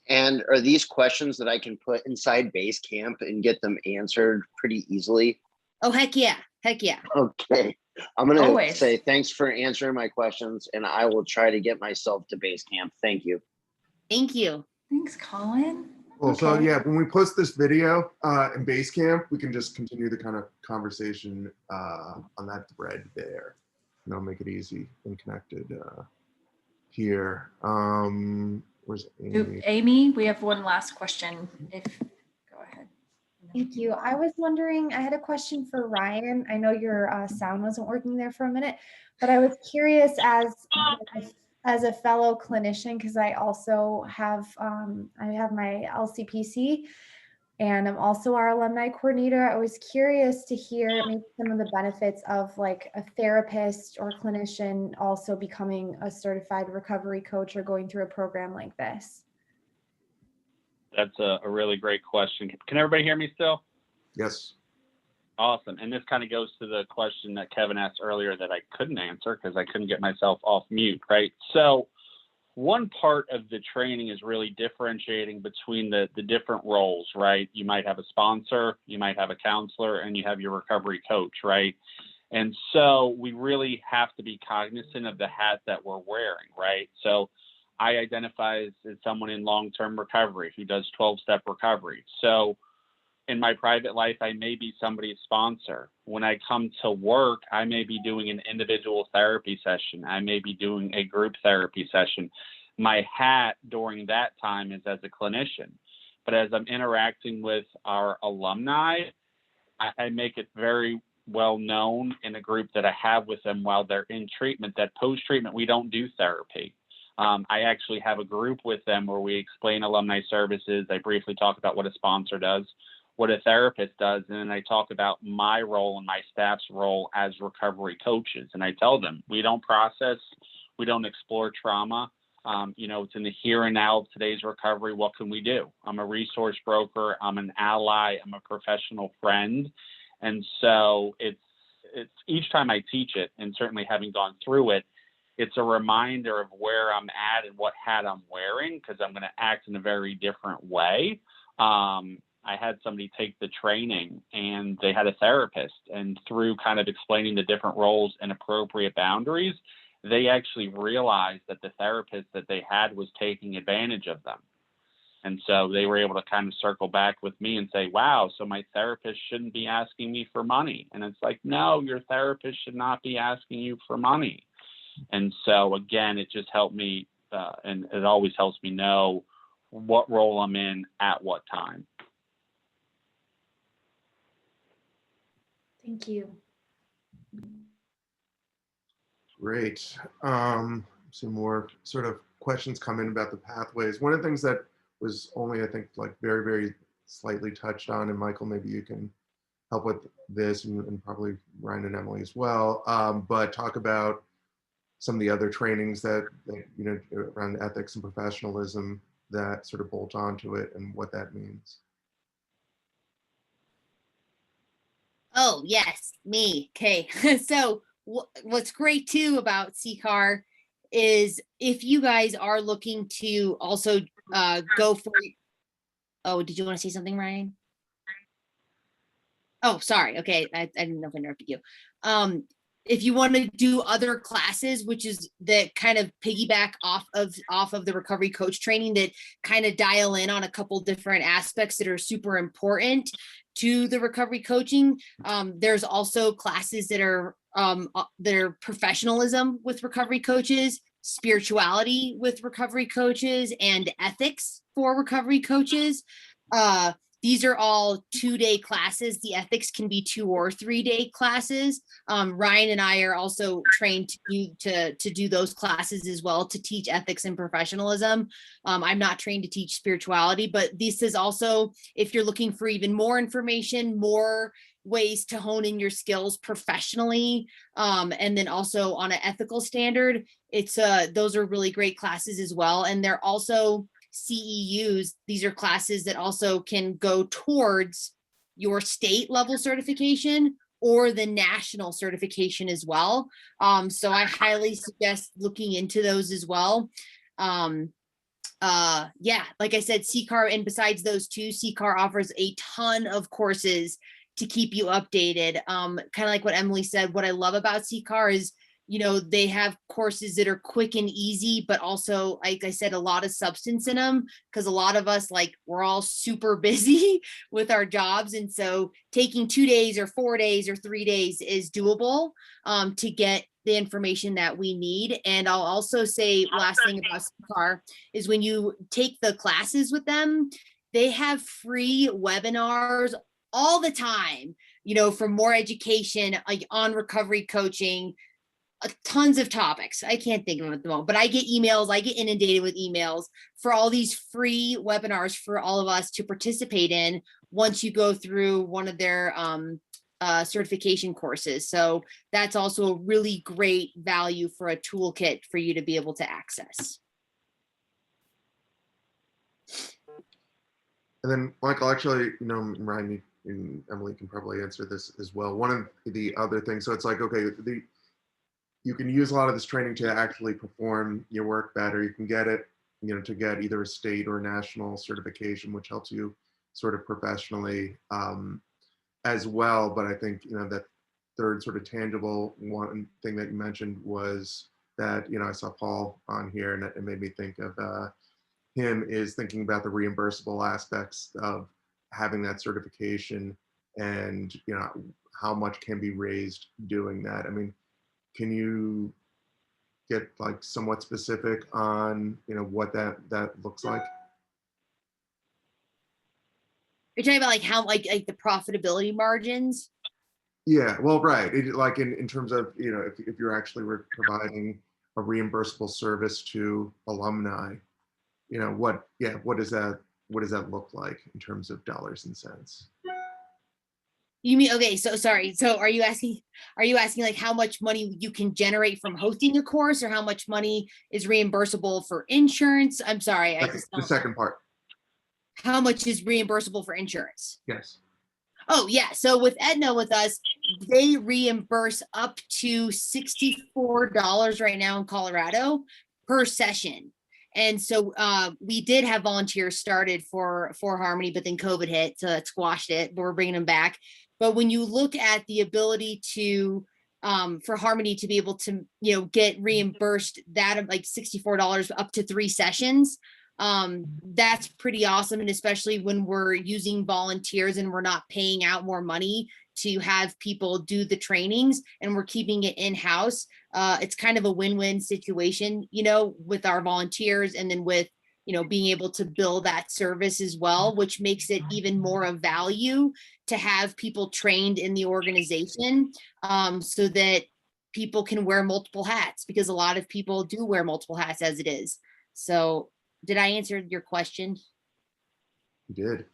[SPEAKER 7] And are these questions that I can put inside Basecamp and get them answered pretty easily?
[SPEAKER 1] Oh, heck yeah. Heck yeah.
[SPEAKER 7] Okay. I'm going to
[SPEAKER 3] Always.
[SPEAKER 7] say thanks for answering my questions, and I will try to get myself to Basecamp. Thank you.
[SPEAKER 1] Thank you.
[SPEAKER 3] Thanks, Colin.
[SPEAKER 2] Well, so
[SPEAKER 3] Okay.
[SPEAKER 2] yeah, when we post this video in Basecamp, we can just continue the kind of conversation on that thread there. And I'll make it easy and connected here. Where's Amy?
[SPEAKER 3] Amy, we have one last question. Go ahead.
[SPEAKER 8] Thank you. I was wondering, I had a question for Ryan. I know your sound wasn't working there for a minute, but I was curious as a fellow clinician, because I also have my LCPC, and I'm also our alumni coordinator. I was curious to hear maybe some of the benefits of like a therapist or clinician also becoming a certified recovery coach or going through a program like this.
[SPEAKER 5] That's a really great question. Can everybody hear me still?
[SPEAKER 2] Yes.
[SPEAKER 5] Awesome. And this kind of goes to the question that Kevin asked earlier that I couldn't answer because I couldn't get myself off mute, right? So one part of the training is really differentiating between the different roles, right? You might have a sponsor, you might have a counselor, and you have your recovery coach, right? And so we really have to be cognizant of the hat that we're wearing, right? So I identify as someone in long-term recovery who does 12-step recovery. So in my private life, I may be somebody's sponsor. When I come to work, I may be doing an individual therapy session. I may be doing a group therapy session. My hat during that time is as a clinician. But as I'm interacting with our alumni, I make it very well known in a group that I have with them while they're in treatment that post-treatment, we don't do therapy. I actually have a group with them where we explain alumni services. I briefly talk about what a sponsor does, what a therapist does, and then I talk about my role and my staff's role as recovery coaches. And I tell them, we don't process, we don't explore trauma. It's in the here and now of today's recovery. What can we do? I'm a resource broker. I'm an ally. I'm a professional friend. And so it's each time I teach it, and certainly having gone through it, it's a reminder of where I'm at and what hat I'm wearing, because I'm going to act in a very different way. I had somebody take the training and they had a therapist, and through kind of explaining the different roles and appropriate boundaries, they actually realized that the therapist that they had was taking advantage of them. And so they were able to kind of circle back with me and say, wow, so my therapist shouldn't be asking me for money. And it's like, no, your therapist should not be asking you for money. And so, again, it just helped me, and it always helps me know what role I'm in at what time.
[SPEAKER 8] Thank you.
[SPEAKER 2] Great. Some more sort of questions come in about the pathways. One of the things that was only, I think, like very, very slightly touched on, and Michael, maybe you can help with this, and probably Ryan and Emily as well, but talk about some of the other trainings that you know, around ethics and professionalism that sort of bolt onto it and what that means.
[SPEAKER 1] Oh, yes, me. Okay. So what's great too about CCAR is if you guys are looking to also go for, oh, did you want to say something, Ryan? Oh, sorry. Okay. I didn't know if I interrupted you. If you want to do other classes, which is that kind of piggyback off of the recovery coach training, that kind of dial in on a couple different aspects that are super important to the recovery coaching. There's also classes that are professionalism with recovery coaches, spirituality with recovery coaches, and ethics for recovery coaches. These are all 2-day classes. The ethics can be 2 or 3-day classes. Ryan and I are also trained to do those classes as well, to teach ethics and professionalism. I'm not trained to teach spirituality, but this is also, if you're looking for even more information, more ways to hone in your skills professionally, and then also on an ethical standard, it's those are really great classes as well. And they're also CEUs. These are classes that also can go towards your state level certification or the national certification as well. So I highly suggest looking into those as well. Yeah, like I said, CCAR, and besides those two, CCAR offers a ton of courses to keep you updated. Kind of like what Emily said, what I love about CCAR is, you know, they have courses that are quick and easy, but also, like I said, a lot of substance in them, because a lot of us, like, we're all super busy with our jobs. And so taking 2 days or 4 days or 3 days is doable to get the information that we need. And I'll also say, last thing about CCAR is when you take the classes with them, they have free webinars all the time, you know, for more education, like on recovery coaching, tons of topics. I can't think of them at the moment, but I get emails, I get inundated with emails for all these free webinars for all of us to participate in once you go through one of their certification courses. So that's also a really great value for a toolkit for you to be able to access.
[SPEAKER 2] And then, Michael, actually, you know, Ryan and Emily can probably answer this as well. One of the other things, so it's like, okay, you can use a lot of this training to actually perform your work better. You can get it, you know, to get either a state or national certification, which helps you sort of professionally as well. But I think, you know, that third sort of tangible one thing that you mentioned was that, you know, I saw Paul on here, and it made me think of him, is thinking about the reimbursable aspects of having that certification, and, you know, how much can be raised doing that. I mean, can you get like somewhat specific on, you know, what that looks like?
[SPEAKER 1] You're talking about like how, like the profitability margins?
[SPEAKER 2] Yeah, well, right. Like in terms of, you know, if you're actually providing a reimbursable service to alumni, you know, what does that look like in terms of dollars and cents?
[SPEAKER 1] You mean, okay, so sorry. So are you asking like how much money you can generate from hosting a course, or how much money is reimbursable for insurance? I'm sorry, I just
[SPEAKER 2] The second part.
[SPEAKER 1] How much is reimbursable for insurance?
[SPEAKER 2] Yes.
[SPEAKER 1] Oh yeah, so with Aetna with us, they reimburse up to $64 right now in Colorado per session. And so we did have volunteers started for Harmony, but then COVID hit, so that squashed it, but we're bringing them back. But when you look at the ability to for Harmony to be able to, you know, get reimbursed that of like $64 up to 3 sessions, that's pretty awesome. And especially when we're using volunteers and we're not paying out more money to have people do the trainings, and we're keeping it in-house, it's kind of a win-win situation, you know, with our volunteers, and then with, you know, being able to bill that service as well, which makes it even more of value to have people trained in the organization, so that people can wear multiple hats, because a lot of people do wear multiple hats as it is. So did I answer your question?
[SPEAKER 2] You did.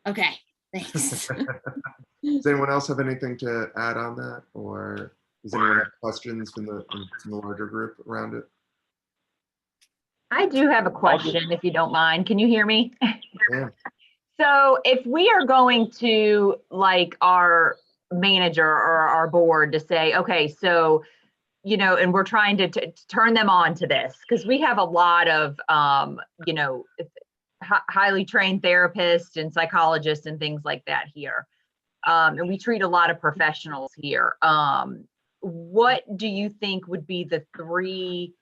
[SPEAKER 1] Okay, thanks.
[SPEAKER 2] Does anyone else have anything to add on that, or does anyone have questions from the larger group around it?
[SPEAKER 9] I do have a question, if you don't mind. Can you hear me?
[SPEAKER 2] Yeah.
[SPEAKER 9] So if we are going to like our manager or our board to say, okay, so, you know, and we're trying to turn them on to this, because we have a lot of, you know, highly trained therapists and psychologists and things like that here. And we treat a lot of professionals here. What do you think would be the 3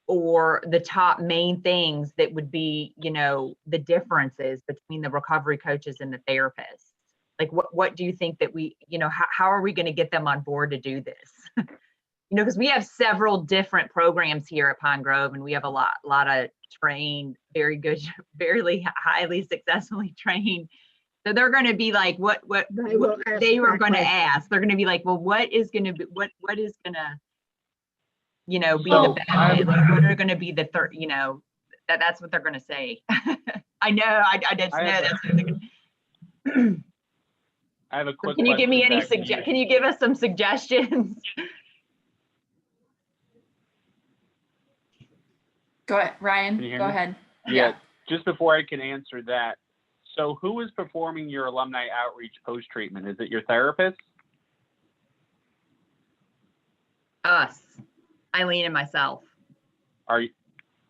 [SPEAKER 9] or the top main things that would be, you know, the differences between the recovery coaches and the therapists? Like, what do you think that we, you know, how are we going to get them on board to do this? You know, because we have several different programs here at Pine Grove, and we have a lot of trained, very good, very highly successfully trained. So they're going to be like, what they were going to ask. They're going to be like, well, what is going to be, what is going to, you know, be the benefit? Like, what are going to be the third, you know, that's what they're going to say. I know, I just know that's what they're going to.
[SPEAKER 5] I have a quick
[SPEAKER 9] Can you give me any
[SPEAKER 5] question.
[SPEAKER 9] can you give us some suggestions?
[SPEAKER 3] Go ahead, Ryan,
[SPEAKER 5] Can you hear
[SPEAKER 3] go
[SPEAKER 5] me?
[SPEAKER 3] ahead.
[SPEAKER 5] Yeah, just before I can answer that. So who is performing your alumni outreach post-treatment? Is it your therapist?
[SPEAKER 9] Us, Eileen and myself.
[SPEAKER 5] Are you,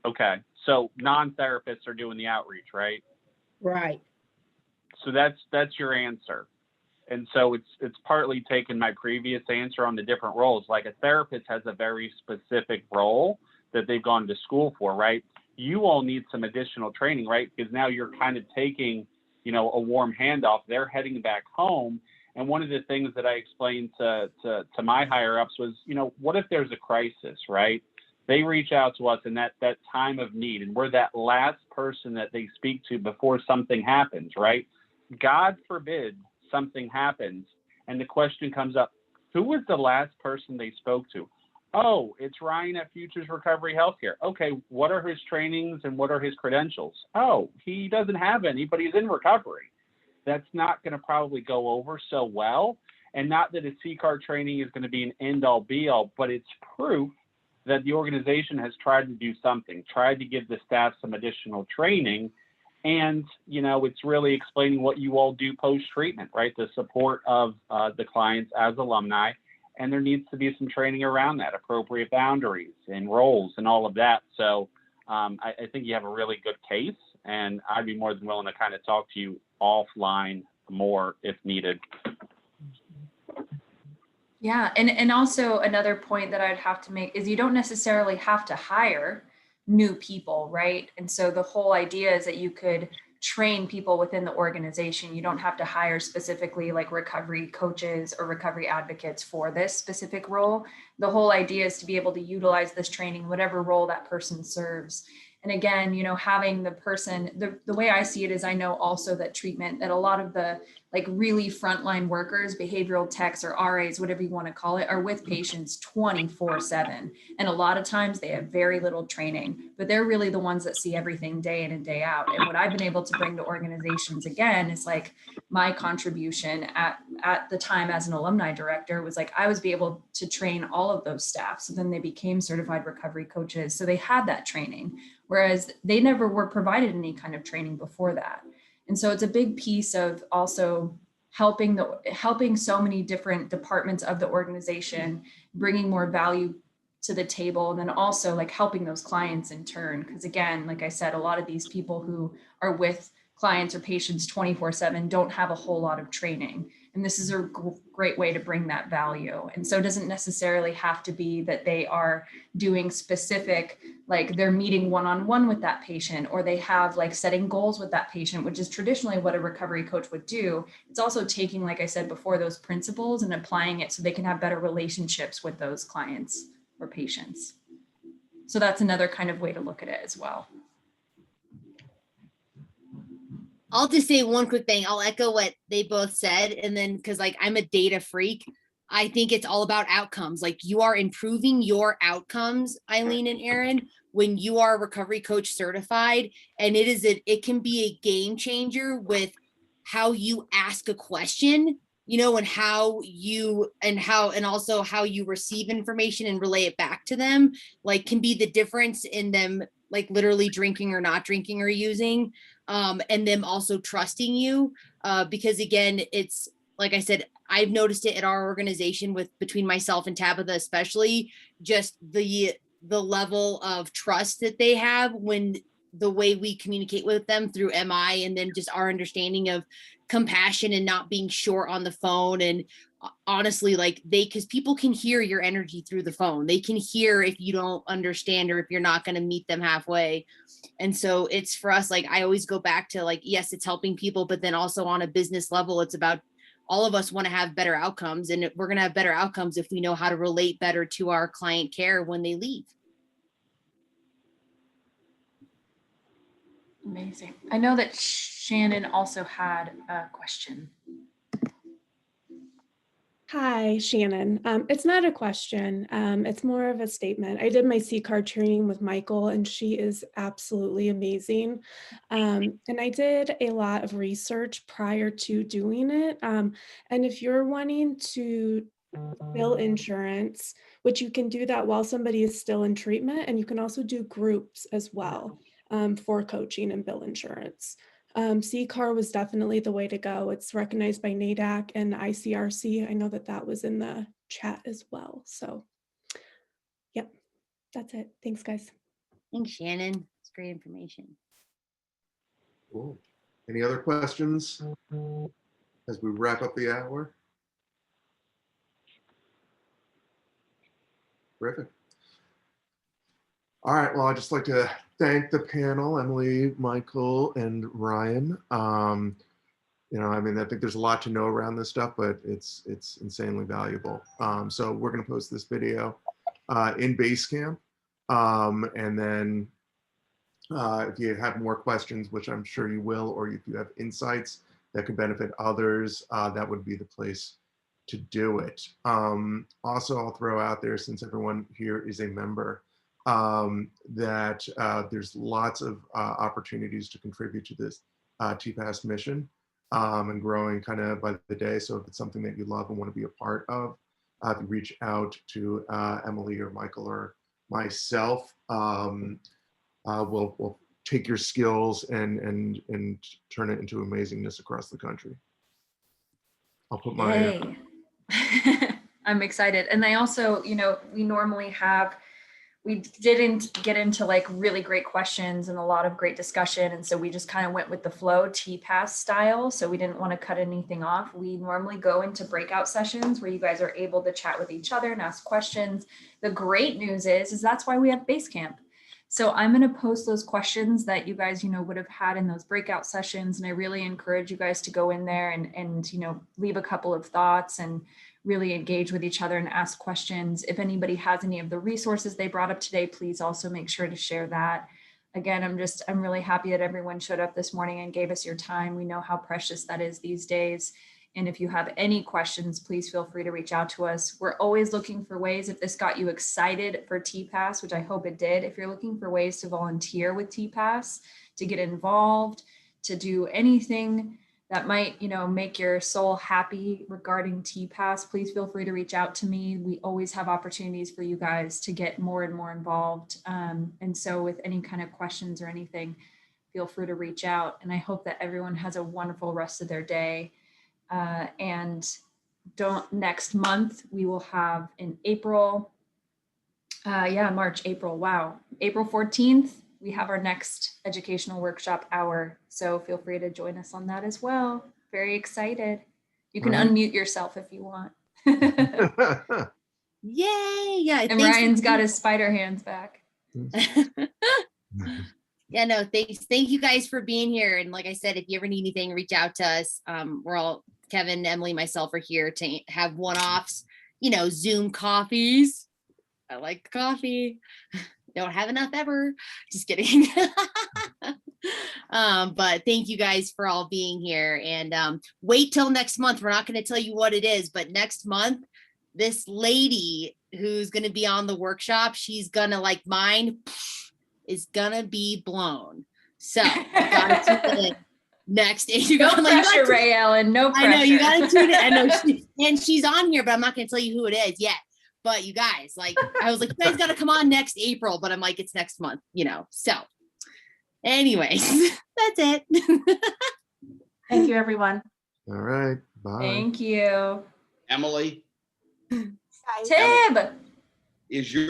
[SPEAKER 5] okay, so non-therapists are doing the outreach, right?
[SPEAKER 10] Right.
[SPEAKER 5] So that's your answer. And so it's partly taken my previous answer on the different roles. Like a therapist has a very specific role that they've gone to school for, right? You all need some additional training, right? Because now you're kind of taking, you know, a warm handoff. They're heading back home. And one of the things that I explained to my higher ups was, you know, what if there's a crisis, right? They reach out to us in that time of need, and we're that last person that they speak to before something happens, right? God forbid something happens, and the question comes up, who was the last person they spoke to? Oh, it's Ryan at Futures Recovery Healthcare. Okay, what are his trainings and what are his credentials? Oh, he doesn't have any, but he's in recovery. That's not going to probably go over so well. And not that a CCAR training is going to be an end-all be-all, but it's proof that the organization has tried to do something, tried to give the staff some additional training. And, you know, it's really explaining what you all do post-treatment, right? The support of the clients as alumni. And there needs to be some training around that, appropriate boundaries and roles and all of that. So I think you have a really good case, and I'd be more than willing to kind of talk to you offline more if needed.
[SPEAKER 3] Yeah, and also another point that I'd have to make is you don't necessarily have to hire new people, right? And so the whole idea is that you could train people within the organization. You don't have to hire specifically like recovery coaches or recovery advocates for this specific role. The whole idea is to be able to utilize this training, whatever role that person serves. And again, you know, having the person, the way I see it is I know also that treatment, that a lot of the like really frontline workers, behavioral techs or RAs, whatever you want to call it, are with patients 24/7. And a lot of times they have very little training, but they're really the ones that see everything day in and day out. And what I've been able to bring to organizations again is like my contribution at the time as an alumni director was like, I was able to train all of those staff. So then they became certified recovery coaches. So they had that training, whereas they never were provided any kind of training before that. And so it's a big piece of also helping so many different departments of the organization, bringing more value to the table, and then also like helping those clients in turn. Because again, like I said, a lot of these people who are with clients or patients 24/7 don't have a whole lot of training. And this is a great way to bring that value. And so it doesn't necessarily have to be that they are doing specific, like they're meeting one-on-one with that patient, or they have like setting goals with that patient, which is traditionally what a recovery coach would do. It's also taking, like I said before, those principles and applying it so they can have better relationships with those clients or patients. So that's another kind of way to look at it as well.
[SPEAKER 1] I'll just say one quick thing. I'll echo what they both said. And then, because like I'm a data freak, I think it's all about outcomes. Like you are improving your outcomes, Eileen and Aaron, when you are recovery coach certified. And it can be a game changer with how you ask a question and also how you receive information and relay it back to them, like can be the difference in them, like literally drinking or not drinking or using, and them also trusting you. Because again, it's like I said, I've noticed it at our organization between myself and Tabitha, especially just the level of trust that they have when the way we communicate with them through MI, and then just our understanding of compassion and not being short on the phone. And honestly, like because people can hear your energy through the phone. They can hear if you don't understand or if you're not going to meet them halfway. And so it's for us, like I always go back to like, yes, it's helping people, but then also on a business level, it's about all of us want to have better outcomes, and we're going to have better outcomes if we know how to relate better to our client care when they leave.
[SPEAKER 3] Amazing. I know that Shannon also had a question.
[SPEAKER 10] Hi, Shannon. It's not a question. It's more of a statement. I did my CCAR training with Michael, and she is absolutely amazing. And I did a lot of research prior to doing it. And if you're wanting to bill insurance, which you can do that while somebody is still in treatment, and you can also do groups as well for coaching and bill insurance. CCAR was definitely the way to go. It's recognized by NADAC and ICRC. I know that was in the chat as well. So, yep, that's it. Thanks, guys.
[SPEAKER 1] Thanks, Shannon. It's great information.
[SPEAKER 2] Cool. Any other questions as we wrap up the hour? Terrific. All right, well, I'd just like to thank the panel, Emili, Michael, and Ryan. I mean, I think there's a lot to know around this stuff, but it's insanely valuable. So we're going to post this video in Basecamp. And then if you have more questions, which I'm sure you will, or if you have insights that could benefit others, that would be the place to do it. Also, I'll throw out there, since everyone here is a member, that there's lots of opportunities to contribute to this TPAS mission and growing kind of by the day. So if it's something that you love and want to be a part of, if you reach out to Emili or Michael or myself, we'll take your skills and turn it into amazingness across the country. I'll put my...
[SPEAKER 3] Yay. I'm excited. And I also, we normally we didn't get into like really great questions and a lot of great discussion. And so we just kind of went with the flow, TPAS style. So we didn't want to cut anything off. We normally go into breakout sessions where you guys are able to chat with each other and ask questions. The great news is that's why we have Basecamp. So I'm going to post those questions that you guys, would have had in those breakout sessions. And I really encourage you guys to go in there and leave a couple of thoughts and really engage with each other and ask questions. If anybody has any of the resources they brought up today, please also make sure to share that. Again, I'm really happy that everyone showed up this morning and gave us your time. We know how precious that is these days. And if you have any questions, please feel free to reach out to us. We're always looking for ways, if this got you excited for TPAS, which I hope it did, if you're looking for ways to volunteer with TPAS, to get involved, to do anything that might, make your soul happy regarding TPAS, please feel free to reach out to me. We always have opportunities for you guys to get more and more involved. And so with any kind of questions or anything, feel free to reach out. And I hope that everyone has a wonderful rest of their day. And next month, we will have in April, March, April, wow. April 14th, we have our next educational workshop hour. So feel free to join us on that as well. Very excited. You can unmute yourself if you want.
[SPEAKER 1] Yay. Yeah.
[SPEAKER 3] And Ryan's got his spider hands back.
[SPEAKER 1] Yeah, no, thanks. Thank you guys for being here. And like I said, if you ever need anything, reach out to us. We're all, Kevin, Emili, myself are here to have one-offs, Zoom coffees. I like coffee. Don't have enough ever. Just kidding. But thank you guys for all being here, and wait till next month. We're not going to tell you what it is, but next month, this lady who's going to be on the workshop, she's going to, like mine, is going to be blown. So you gotta tune in. next. You
[SPEAKER 3] No
[SPEAKER 1] got, like, you
[SPEAKER 3] pressure,
[SPEAKER 1] gotta-
[SPEAKER 3] Ray Ellen. No pressure.
[SPEAKER 1] I know you got to tune it. I know, and she's on here, but I'm not going to tell you who it is yet. But you guys, like, I was like, you guys got to come on next April, but I'm like, it's next month, you know. So, anyways, that's it.
[SPEAKER 6] Thank you, everyone.
[SPEAKER 2] All right. Bye.
[SPEAKER 3] Thank you.
[SPEAKER 5] Emily,
[SPEAKER 3] Tib.
[SPEAKER 5] is your